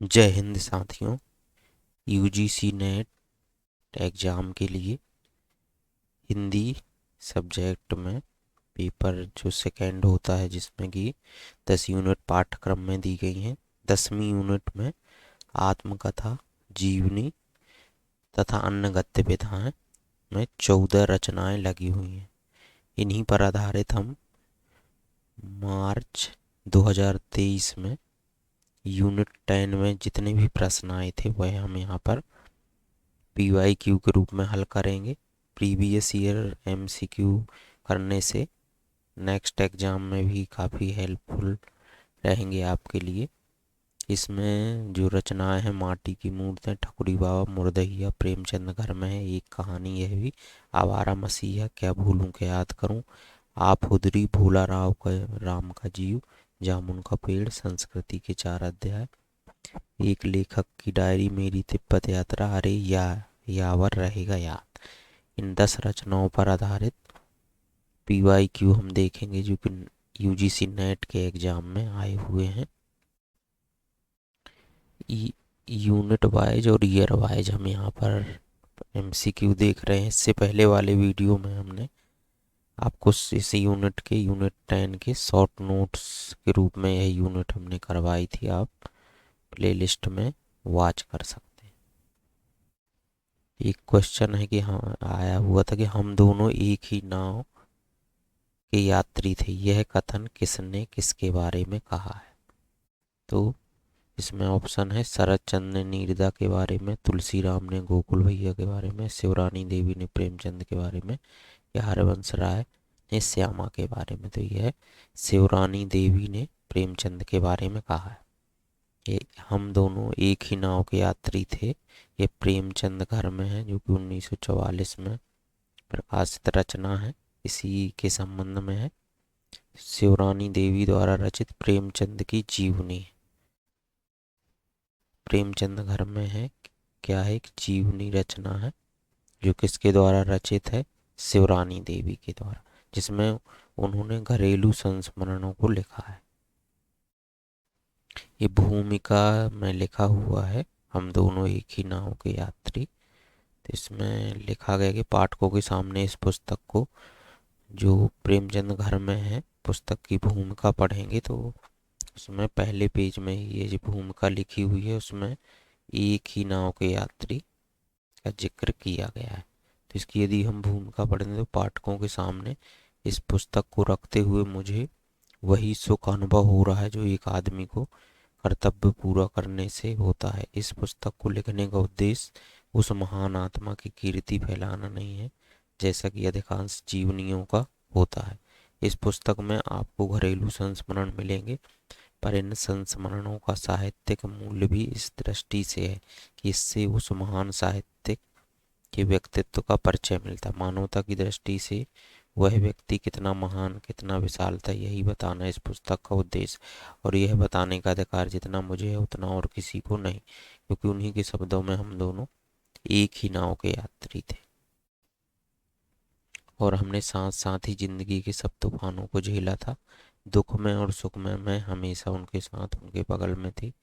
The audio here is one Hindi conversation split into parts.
जय हिंद साथियों। यूजीसी नेट एग्ज़ाम के लिए हिंदी सब्जेक्ट में पेपर जो सेकंड होता है, जिसमें कि 10 यूनिट पाठ्यक्रम में दी गई हैं। 10वीं यूनिट में आत्मकथा, जीवनी तथा अन्य गद्य विधाएं में 14 रचनाएं लगी हुई हैं। इन्हीं पर आधारित हम मार्च 2023 में यूनिट 10 में जितने भी प्रश्न आए थे वह हम यहाँ पर PYQ के रूप में हल करेंगे। प्रीवियस ईयर MCQ करने से नेक्स्ट एग्ज़ाम में भी काफ़ी हेल्पफुल रहेंगे आपके लिए। इसमें जो रचनाएं हैं, माटी की मूर्तें, ठकुरी बाबा, मुर्दहिया, प्रेमचंद घर में है, एक कहानी यह भी, आवारा मसीहा, क्या भूलूं क्या याद करूं, आप हुदरी, भोला राव का राम का जीव, जामुन का पेड़, संस्कृति के 4 अध्याय, एक लेखक की डायरी, मेरी तिब्बत यात्रा, अरे या यावर रहेगा याद। इन 10 रचनाओं पर आधारित PYQ हम देखेंगे जो कि यूजीसी नेट के एग्ज़ाम में आए हुए हैं। यूनिट वाइज और ईयर वाइज हम यहाँ पर MCQ देख रहे हैं। इससे पहले वाले वीडियो में हमने आपको इस यूनिट के यूनिट 10 के शॉर्ट नोट्स के रूप में यह यूनिट हमने करवाई थी। आप प्लेलिस्ट में वॉच कर सकते हैं। एक क्वेश्चन है कि हाँ आया हुआ था कि हम दोनों एक ही नाव के यात्री थे, यह कथन किसने किसके बारे में कहा है? तो इसमें ऑप्शन है, शरद चंद्र ने नीरदा के बारे में, तुलसी राम ने गोकुल भैया के बारे में, शिवरानी देवी ने प्रेमचंद के बारे में, या हरवंश राय ने श्यामा के बारे में। तो यह शिवरानी देवी ने प्रेमचंद के बारे में कहा है। ये हम दोनों एक ही नाव के यात्री थे, ये प्रेमचंद घर में है, जो कि 1944 में प्रकाशित रचना है, इसी के संबंध में है। शिवरानी देवी द्वारा रचित प्रेमचंद की जीवनी, प्रेमचंद घर में है क्या है, एक जीवनी रचना है जो किसके द्वारा रचित है, शिवरानी देवी के द्वारा, जिसमें उन्होंने घरेलू संस्मरणों को लिखा है। ये भूमिका में लिखा हुआ है, हम दोनों एक ही नाव के यात्री। तो इसमें लिखा गया कि पाठकों के सामने इस पुस्तक को, जो प्रेमचंद घर में है, पुस्तक की भूमिका पढ़ेंगे। तो उसमें पहले पेज में ये जो भूमिका लिखी हुई है, उसमें एक ही नाव के यात्री का जिक्र किया गया है। तो इसकी यदि हम भूमिका पढ़ेंगे तो पाठकों के सामने इस पुस्तक को रखते हुए मुझे वही सुख अनुभव हो रहा है जो एक आदमी को कर्तव्य पूरा करने से होता है। इस पुस्तक को लिखने का उद्देश्य उस महान आत्मा की कीर्ति फैलाना नहीं है, जैसा कि अधिकांश जीवनियों का होता है। इस पुस्तक में आपको घरेलू संस्मरण मिलेंगे, पर इन संस्मरणों का साहित्यिक मूल्य भी इस दृष्टि से है कि इससे उस महान साहित्यिक के व्यक्तित्व का परिचय मिलता है। मानवता की दृष्टि से वह व्यक्ति कितना महान, कितना विशाल था, यही बताना इस पुस्तक का उद्देश्य। और यह बताने का अधिकार जितना मुझे है उतना और किसी को नहीं, क्योंकि उन्हीं के शब्दों में हम दोनों एक ही नाव के यात्री थे और हमने साथ साथ ही जिंदगी के सब तूफानों को झेला था। दुख में और सुख में मैं हमेशा उनके साथ, उनके बगल में थी।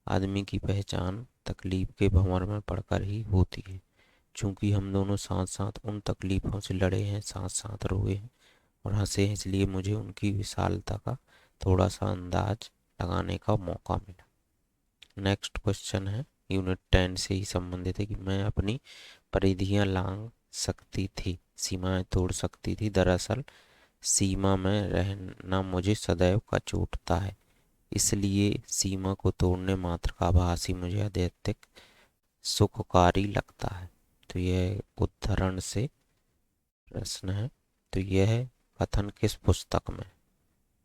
आदमी की पहचान तकलीफ के भंवर में पड़कर ही होती है। चूंकि हम दोनों साथ साथ उन तकलीफों से लड़े हैं, साथ साथ रोए हैं और हंसे हैं, इसलिए मुझे उनकी विशालता का थोड़ा सा अंदाज लगाने का मौका मिला। नेक्स्ट क्वेश्चन है, यूनिट 10 से ही संबंधित है कि मैं अपनी परिधियां लांघ सकती थी, सीमाएं तोड़ सकती थी, दरअसल सीमा में रहना मुझे सदैव कचोटता है, इसलिए सीमा को तोड़ने मात्र का आभास ही मुझे अत्यधिक सुखकारी लगता है। तो यह उद्धरण से प्रश्न है। तो यह कथन किस पुस्तक में?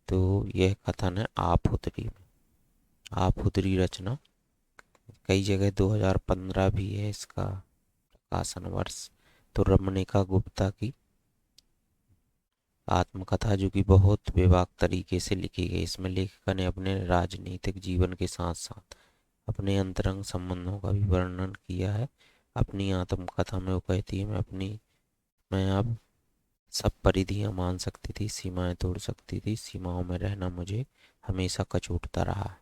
तो यह कथन है आप उतरी में। आप उतरी रचना कई जगह 2015 भी है इसका प्रकाशन वर्ष। तो रमणिका गुप्ता की आत्मकथा, जो कि बहुत बेबाक तरीके से लिखी गई। इसमें लेखक ने अपने राजनीतिक जीवन के साथ साथ अपने अंतरंग संबंधों का भी वर्णन किया है। अपनी आत्मकथा में वो कहती है, मैं अब सब परिधियां मान सकती थी, सीमाएं तोड़ सकती थी, सीमाओं में रहना मुझे हमेशा कचोटता रहा है।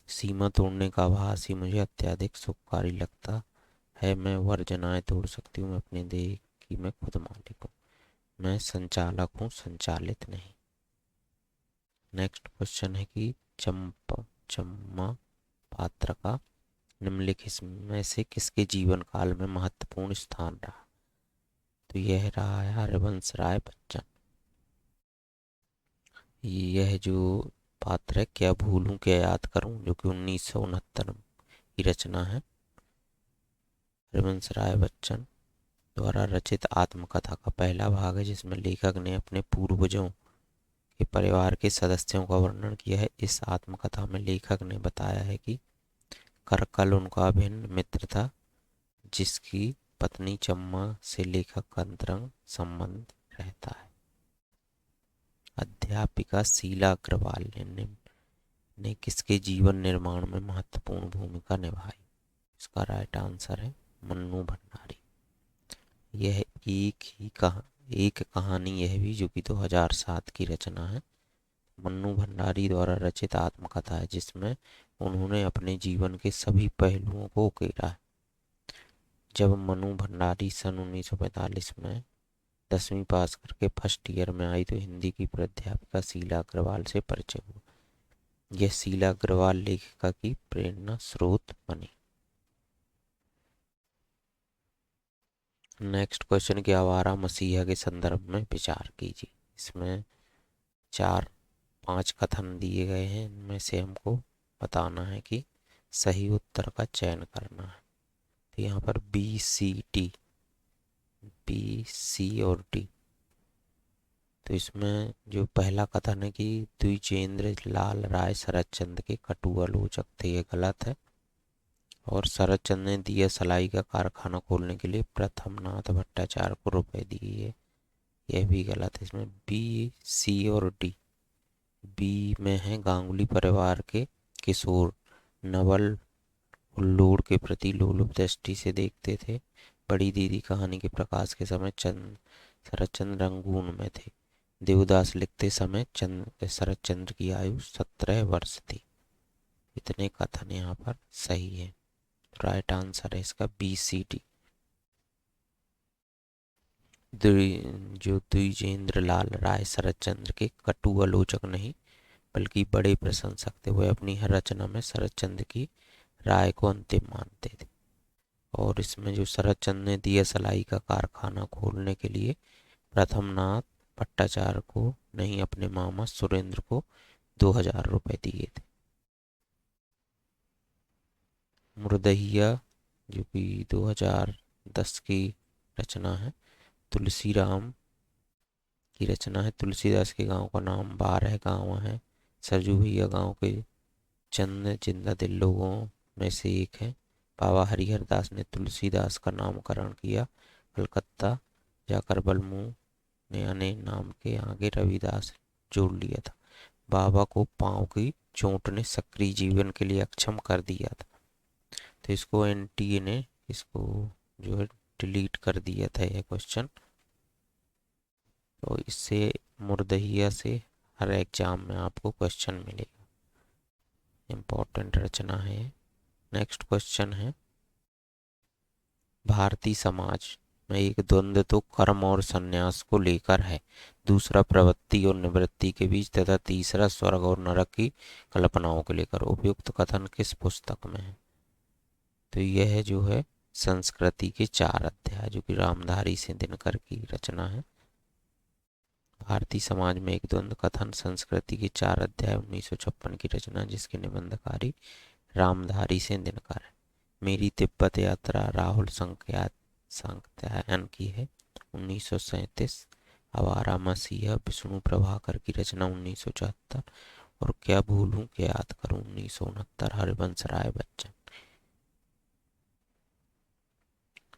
सीमा तोड़ने का आभास ही मुझे अत्यधिक सुखकारी लगता है। मैं वर्जनाएं तोड़ सकती हूँ, मैं अपने देह की मैं खुद मालिक हूँ। मैं संचालक हूँ, संचालित नहीं। नेक्स्ट क्वेश्चन है कि चम्मा पात्र का निम्नलिखित में से किसके जीवन काल में महत्वपूर्ण स्थान रहा? तो यह रहा है हरिवंश राय बच्चन। यह जो पात्र है, क्या भूलूं क्या याद करूं, जो कि 1969 की रचना है, हरिवंश राय बच्चन द्वारा रचित आत्मकथा का पहला भाग है, जिसमें लेखक ने अपने पूर्वजों के परिवार के सदस्यों का वर्णन किया है। इस आत्मकथा में लेखक ने बताया है कि करकल उनका अभिन्न मित्र था, जिसकी पत्नी चम्मा से लेखक का अंतरंग संबंध रहता है। अध्यापिका शीला अग्रवाल ने किसके जीवन निर्माण में महत्वपूर्ण भूमिका निभाई? इसका राइट आंसर है मन्नू भंडारी। यह एक कहानी यह भी, जो कि 2007 की रचना है, मन्नू भंडारी द्वारा रचित आत्मकथा है, जिसमें उन्होंने अपने जीवन के सभी पहलुओं को उकेरा है। जब मनु भंडारी सन 1945 में 10वीं पास करके फर्स्ट ईयर में आई, तो हिंदी की प्राध्यापिका शीला अग्रवाल से परिचय हुआ। यह शीला अग्रवाल लेखिका की प्रेरणा स्रोत बनी। नेक्स्ट क्वेश्चन की आवारा मसीहा के संदर्भ में विचार कीजिए। इसमें 4-5 कथन दिए गए हैं, इनमें से हमको बताना है कि सही उत्तर का चयन करना है। तो यहाँ पर बी सी और डी। तो इसमें जो पहला कथन है कि द्विजेंद्र लाल राय शरद चंद्र के कटु आलोचक थे, ये गलत है। और शरद चंद्र ने दिया सलाई का कारखाना खोलने के लिए प्रथमनाथ भट्टाचार्य को रुपए दिए, यह भी गलत है। इसमें बी सी और डी। बी में है गांगुली परिवार के किशोर नवल हुल्लोड़ के प्रति लोलुप दृष्टि से देखते थे। बड़ी दीदी कहानी के प्रकाश के समय शरद चंद्र रंगून में थे। देवदास लिखते समय शरद चंद्र की आयु 17 वर्ष थी। इतने कथन यहाँ पर सही है। राइट आंसर है इसका बी सी डी। जो द्विजेंद्र लाल राय शरद चंद्र के कटु आलोचक नहीं बल्कि बड़े प्रशंसक थे, वह अपनी हर रचना में शरद चंद्र की राय को अंतिम मानते थे। और इसमें जो शरद चंद्र ने दिया सलाई का कारखाना खोलने के लिए प्रथमनाथ भट्टाचार्य को नहीं, अपने मामा सुरेंद्र को 2000 रुपए दिए थे। मुर्दहिया जो कि 2010 की रचना है, तुलसीराम की रचना है। तुलसीदास के गांव का नाम 12 गांव है। सरजू भैया गांव के चंद जिंदा दिल लोगों में से एक है। बाबा हरिहर दास ने तुलसीदास का नामकरण किया। कलकत्ता जाकर बलमू ने अने नाम के आगे रविदास जोड़ लिया था। बाबा को पांव की चोट ने सक्रिय जीवन के लिए अक्षम कर दिया था, तो इसको एनटीए ने इसको जो है डिलीट कर दिया था यह क्वेश्चन। तो इससे मुर्दहिया से हर एग्जाम में आपको क्वेश्चन मिलेगा, इम्पोर्टेंट रचना है। नेक्स्ट क्वेश्चन है, भारतीय समाज में एक द्वंद्व तो कर्म और संन्यास को लेकर है, दूसरा प्रवृत्ति और निवृत्ति के बीच, तथा तीसरा स्वर्ग और नरक की कल्पनाओं को लेकर। उपयुक्त कथन किस पुस्तक में है? तो यह जो है संस्कृति के 4 अध्याय, जो कि रामधारी सिंह दिनकर की रचना है। भारतीय समाज में एक द्वंद्व कथन संस्कृति के 4 अध्याय 1956 की रचना, जिसके निबंधकारी रामधारी सिंह दिनकर है। मेरी तिब्बत यात्रा राहुल सांकत्यायन की है 1937। आवारा मसीहा विष्णु प्रभाकर की रचना 1974। और क्या भूलूं क्या याद करूं 1969 हरिवंश राय बच्चन।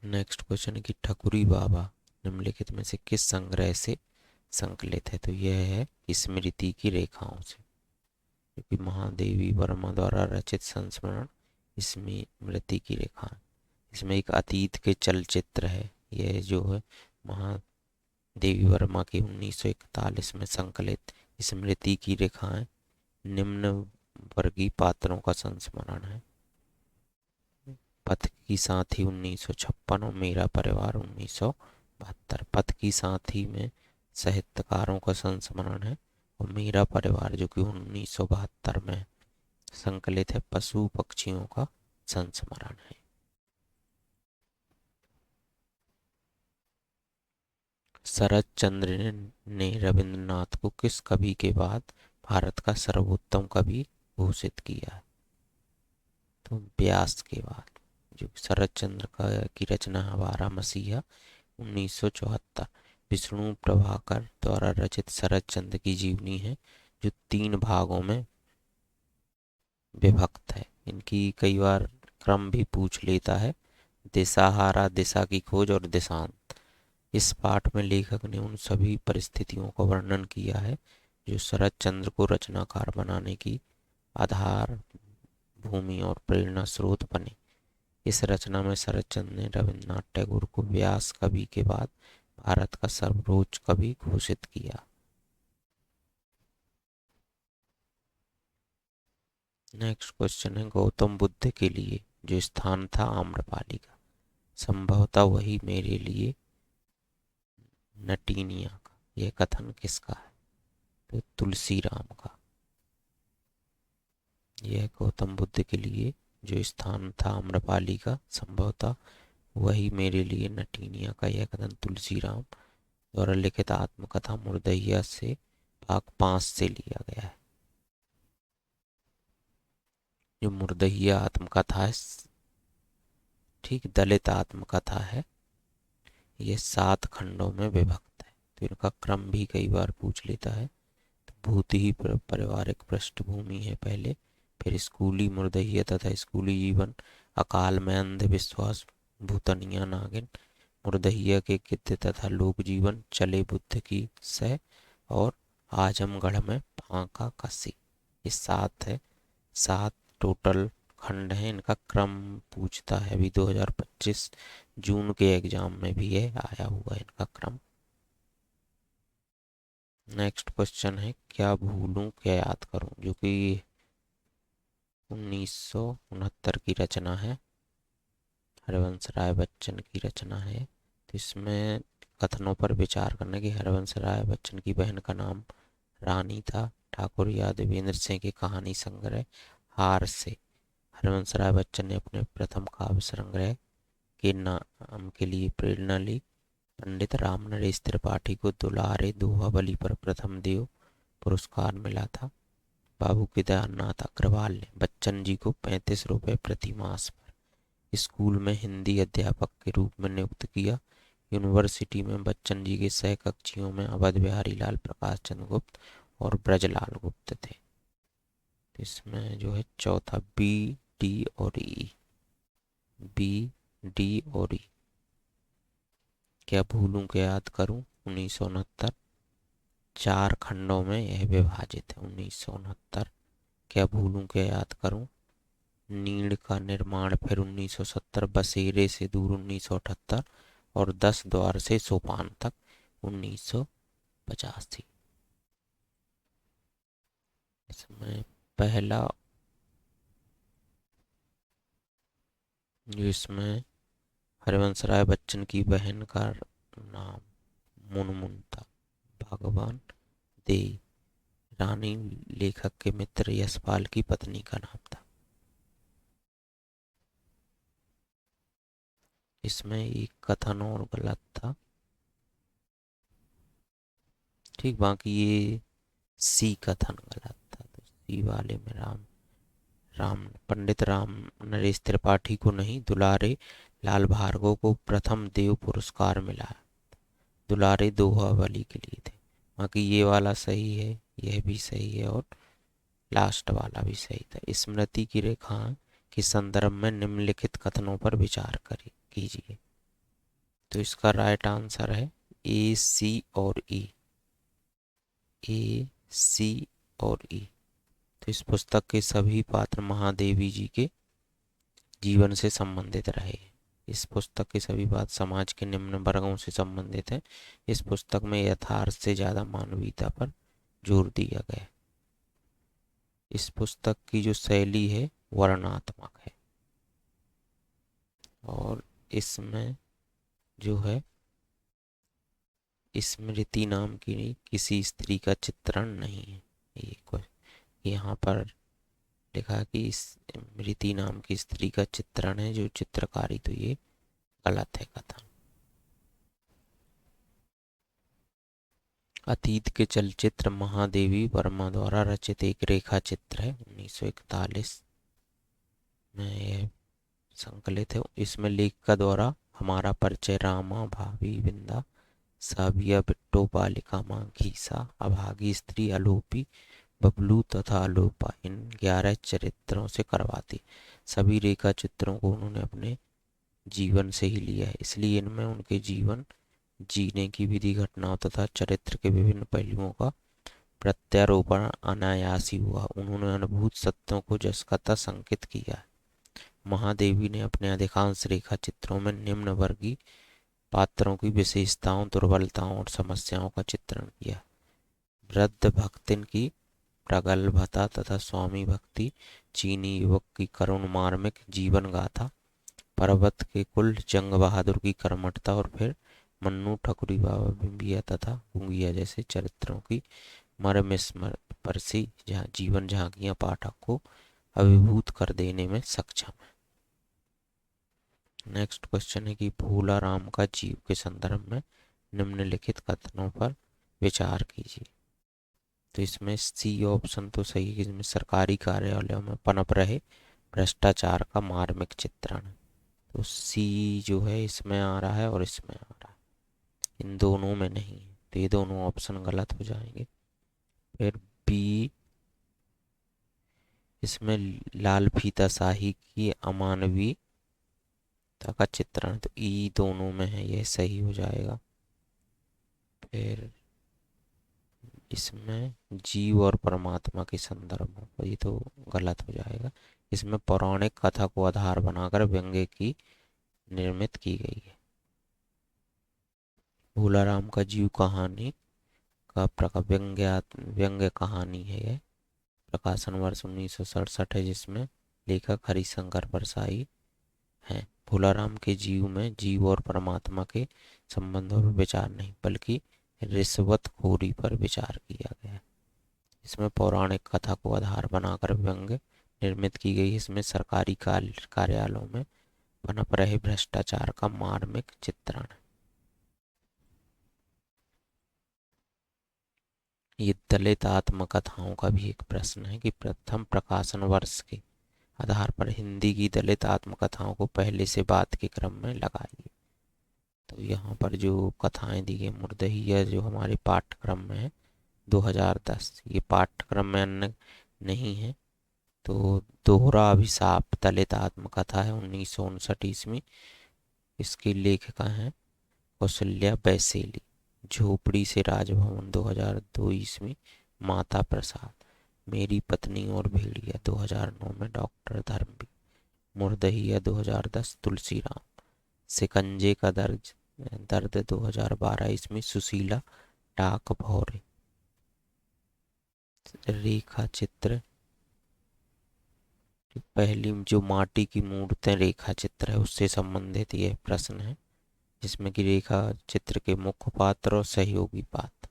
नेक्स्ट क्वेश्चन है कि ठकुरी बाबा निम्नलिखित में से किस संग्रह से संकलित है? तो यह है स्मृति की रेखाओं से, क्योंकि महादेवी वर्मा द्वारा रचित संस्मरण स्मृति की रेखा। इसमें एक अतीत के चलचित्र है। यह जो है महादेवी वर्मा की 1941 में संकलित स्मृति की रेखाएं निम्न वर्गीय पात्रों का संस्मरण है। पथ की साथी 1956 और मेरा परिवार 1972। पथ की साथी में साहित्यकारों का संस्मरण है और मेरा परिवार जो कि 1972 में संकलित है पशु पक्षियों का संस्मरण है। शरद चंद्र ने रविंद्रनाथ को किस कवि के बाद भारत का सर्वोत्तम कवि घोषित किया है? तो व्यास के बाद। जो शरद चंद्र का की रचना है 12 मसीहा 1974। विष्णु प्रभाकर द्वारा रचित शरद चंद्र की जीवनी है जो 3 भागों में विभक्त है। इनकी कई बार क्रम भी पूछ लेता है। दिशाहारा, दिशा की खोज और देशांत। इस पाठ में लेखक ने उन सभी परिस्थितियों का वर्णन किया है जो शरद चंद्र को रचनाकार बनाने की आधार भूमि और प्रेरणा स्रोत बने। इस रचना में शरद चंद्र ने रविंद्रनाथ टैगोर को व्यास कवि के बाद भारत का सर्वोच्च कवि घोषित किया। नेक्स्ट क्वेश्चन है, गौतम बुद्ध के लिए जो स्थान था आम्रपाली का, संभवतः वही मेरे लिए नटीनिया का। यह कथन किसका है? तो तुलसी राम का। यह गौतम बुद्ध के लिए जो स्थान था आम्रपाली का, संभवतः वही मेरे लिए नटीनिया का। यह कथन तुलसी राम द्वारा लिखित आत्मकथा मुर्दहिया से भाग 5 से लिया गया है। जो मुर्दहिया आत्मकथा है, ठीक, दलित आत्मकथा है। ये 7 खंडों में विभक्त है। तो इनका क्रम भी कई बार पूछ लेता है। तो भूत ही पारिवारिक पृष्ठभूमि है पहले, फिर स्कूली मुर्दहिया तथा स्कूली जीवन, अकाल में अंधविश्वास, भूतनिया नागिन, मुर्दहिया के कित्ते तथा लोक जीवन, चले बुद्ध की सह और आजमगढ़ में फांका कसी। ये 7 है, 7 टोटल खंड है। इनका क्रम पूछता है। अभी 2025 जून के एग्जाम में भी ये आया हुआ है इनका क्रम। नेक्स्ट क्वेश्चन है, क्या भूलूं क्या याद करूं, जो कि 1969 की रचना है, हरवंश राय बच्चन की रचना है। तो इसमें कथनों पर विचार करना कि हरवंश राय बच्चन की बहन का नाम रानी था। ठाकुर यादवेंद्र सिंह के कहानी संग्रह हार से हरवंश राय बच्चन ने अपने प्रथम काव्य संग्रह के नाम के लिए प्रेरणा ली। पंडित रामनरेश त्रिपाठी को दुलारे दोहाबली पर प्रथम देव पुरस्कार मिला था। बाबू केदारनाथ अग्रवाल ने बच्चन जी को 35 रुपये प्रति मास पर स्कूल में हिंदी अध्यापक के रूप में नियुक्त किया। यूनिवर्सिटी में बच्चन जी के सहकक्षियों में अवध बिहारी लाल, प्रकाश चंद्र गुप्त और ब्रजलाल गुप्त थे। इसमें जो है चौथा बी, डी और ई। बी, डी और ई। क्या भूलूं क्या याद करूं 1969। 4 खंडों में यह विभाजित है 1969। क्या भूलूं क्या याद करूं, नीड़ का निर्माण फिर 1970, बसेरे से दूर 1978 और 10 द्वार से सोपान तक 1985। इसमें पहला जो इसमें हरिवंश राय बच्चन की बहन का नाम मुनमुन था। भगवान दे रानी लेखक के मित्र यशपाल की पत्नी का नाम था। इसमें एक कथन और गलत था, ठीक, बाकी ये सी कथन गलत था। तो सी वाले में राम पंडित राम नरेश त्रिपाठी को नहीं, दुलारे लाल भार्गव को प्रथम देव पुरस्कार मिला। दुलारे दोहाबली के लिए थे। बाकी ये वाला सही है, यह भी सही है और लास्ट वाला भी सही था। स्मृति की रेखा के संदर्भ में निम्नलिखित कथनों पर विचार करें कीजिए। तो इसका राइट आंसर है ए, सी और ई। ए, सी और ई। तो इस पुस्तक के सभी पात्र महादेवी जी के जीवन से संबंधित रहे। इस पुस्तक के सभी बात समाज के निम्न वर्गों से संबंधित है। इस पुस्तक में यथार्थ से ज्यादा मानवीयता पर जोर दिया गया। इस पुस्तक की जो शैली है वर्णनात्मक है, और इसमें जो है स्मृति नाम की किसी स्त्री का चित्रण नहीं है। यहाँ पर लिखा कि स्मृति नाम की स्त्री का चित्रण है जो चित्रकारी, तो ये गलत है कथन। अतीत के चलचित्र महादेवी वर्मा द्वारा रचित एक रेखा चित्र है, 1941 में यह संकलित है। इसमें लेखिका द्वारा हमारा परिचय, रामा, भाभी, बिंदा, साबिया, बिट्टो, बालिका माँ, घीसा, अभागी स्त्री, अलोपी, बबलू तथा अलोपा, इन 11 चरित्रों से करवाती। सभी रेखा चित्रों को उन्होंने अपने जीवन से ही लिया है, इसलिए इनमें उनके जीवन जीने की विधि, घटनाओं तथा चरित्र के विभिन्न पहलुओं का प्रत्यारोपण अनायास ही हुआ। उन्होंने अनुभूत सत्यों को जस का तस संकित किया है। महादेवी ने अपने अधिकांश रेखा चित्रों में निम्न वर्गीय पात्रों की विशेषताओं, दुर्बलताओं और समस्याओं का चित्रण किया। वृद्ध भक्तिन की प्रगल्भता तथा स्वामी भक्ति, चीनी युवक की करुण मार्मिक जीवन गाथा, पर्वत के कुल जंग बहादुर की कर्मठता, और फिर मन्नू, ठकुरी बाबा, बिंबिया तथा गुंगिया जैसे चरित्रों की मर्म स्पर्शी जीवन झांकियां पाठक को अभिभूत कर देने में सक्षम है। नेक्स्ट क्वेश्चन है कि भोला राम का जीव के संदर्भ में निम्नलिखित कथनों पर विचार कीजिए। तो इसमें सी ऑप्शन तो सही है, इसमें सरकारी कार्यालयों में पनप रहे भ्रष्टाचार का मार्मिक चित्रण। तो सी जो है इसमें आ रहा है और इसमें आ रहा है, इन दोनों में नहीं है, तो ये दोनों ऑप्शन गलत हो जाएंगे। फिर बी, इसमें लाल फीता शाही की अमानवीयता का चित्रण, तो ई दोनों में है, यह सही हो जाएगा। फिर इसमें जीव और परमात्मा के संदर्भ में, ये तो गलत हो जाएगा। इसमें पौराणिक कथा को आधार बनाकर व्यंग्य की निर्मित की गई है। भोला राम का जीव कहानी का व्यंग्य कहानी है यह। प्रकाशन वर्ष 1967 है, जिसमें लेखक हरिशंकर परसाई हैं। भोला राम के जीव में जीव और परमात्मा के संबंधों पर विचार नहीं, बल्कि रिश्वतखोरी पर विचार किया गया है। इसमें पौराणिक कथा को आधार बनाकर व्यंग्य निर्मित की गई। इसमें सरकारी कार्यालयों में पनप रहे भ्रष्टाचार का मार्मिक चित्रण है। ये दलित आत्मकथाओं का भी एक प्रश्न है कि प्रथम प्रकाशन वर्ष के आधार पर हिंदी की दलित आत्मकथाओं को पहले से बाद के क्रम में लगाइए। तो यहाँ पर जो कथाएं दी गई, मुर्दहिया जो हमारे पाठ्यक्रम में है 2010, ये पाठ्यक्रम में अन्य नहीं है। तो दोहरा अभिशाप दलित आत्मकथा है 1959 ईस्वी। इसकी लेखिका हैं कौशल्या बैसेली। झोपड़ी से राजभवन 2002 ईस्वी, माता प्रसाद। मेरी पत्नी और भेड़िया 2009 में डॉक्टर धर्मवीर। मुर्दहिया 2010 तुलसीराम। शिकंजे का दर्द 2012 इसमें सुशीला डाक भौरे। रेखा चित्र, पहली जो माटी की मूर्तें रेखा चित्र है उससे संबंधित यह प्रश्न है, जिसमें कि रेखा चित्र के मुख्य पात्र और सहयोगी पात्र।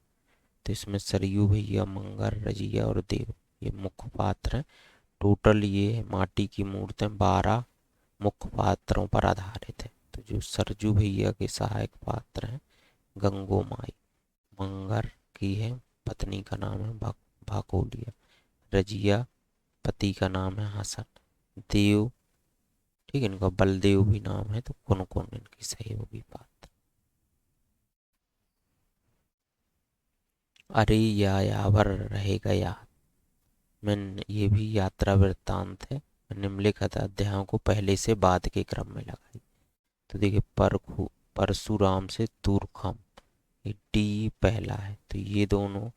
तो इसमें सरयू भैया, मंगर, रजिया और देव ये मुख्य पात्र हैं। टोटल ये माटी की मूर्तें 12 मुख्य पात्रों पर आधारित है। तो जो सरजू भैया के सहायक पात्र हैं गंगोमाई, मंगर की है पत्नी का नाम है भाकोलिया, रजिया पति का नाम है हसन, देव ठीक है इनका बलदेव भी नाम है, तो कौन कौन इनकी सहयोगी पात्र। अरे या यावर रहेगा याद, मैं ये भी यात्रा वृत्तांत है। निम्नलिखित अध्यायों को पहले से बाद के क्रम में लगाई। तो देखिए परशुराम से तुरखम, ये डी पहला है, तो ये दोनों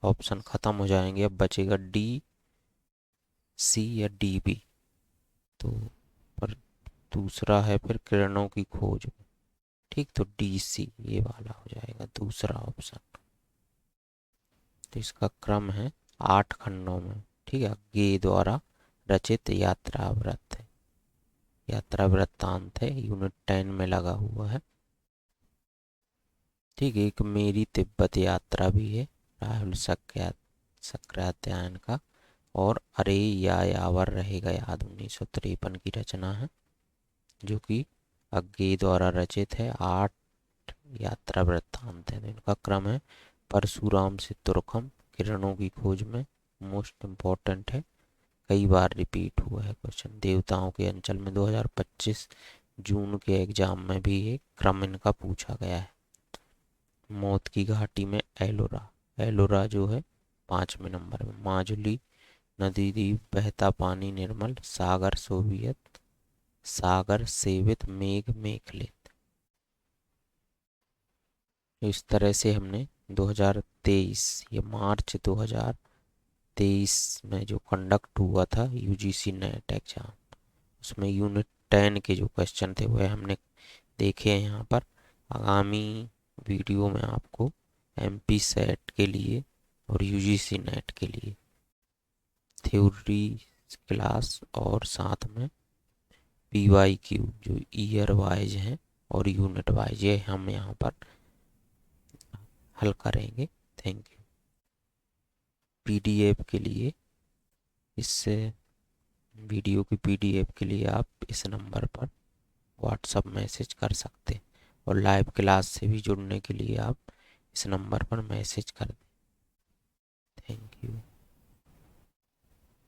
ऑप्शन खत्म हो जाएंगे। अब बचेगा डी, सी या डी बी। तो पर दूसरा है फिर किरणों की खोज में, ठीक, तो डी सी ये वाला हो जाएगा दूसरा ऑप्शन। तो इसका क्रम है 8 खंडों में। ठीक है, गे द्वारा रचित यात्रा व्रत है, यात्रा वृत्तांत है, यूनिट 10 में लगा हुआ है। ठीक है, एक मेरी तिब्बत यात्रा भी है राहुल सक्रात्यायन का, और अरे या यावर रहेगा याद 1953 की रचना है, जो कि अज्ञे द्वारा रचित है। 8 यात्रा वृत्तांत है। तो इनका क्रम है परशुराम से तुर्कम, किरणों की खोज में, मोस्ट इम्पोर्टेंट है, कई बार रिपीट हुआ है क्वेश्चन, देवताओं के अंचल में 2025 जून के एग्जाम में भी ये क्रम इनका पूछा गया है। मौत की घाटी में एलोरा, एलोरा जो है 5वें नंबर में। माजुली नदी द्वीप, बहता पानी निर्मल, सागर सोवियत, सागर सेवित, मेघ मेखलित। इस तरह से हमने 2023 ये मार्च 2023 में जो कंडक्ट हुआ था यूजीसी नेट एग्जाम, उसमें यूनिट 10 के जो क्वेश्चन थे वह हमने देखे हैं यहाँ पर। आगामी वीडियो में आपको एमपी सेट के लिए और यूजीसी नेट के लिए थ्योरी क्लास और साथ में पीवाईक्यू जो ईयर वाइज हैं और यूनिट वाइज, ये हम यहाँ पर हल करेंगे। Thank you. पीडीएफ के लिए, इस वीडियो की पीडीएफ के लिए आप इस नंबर पर व्हाट्सअप मैसेज कर सकते हैं, और लाइव क्लास से भी जुड़ने के लिए आप इस नंबर पर मैसेज कर दें। Thank you.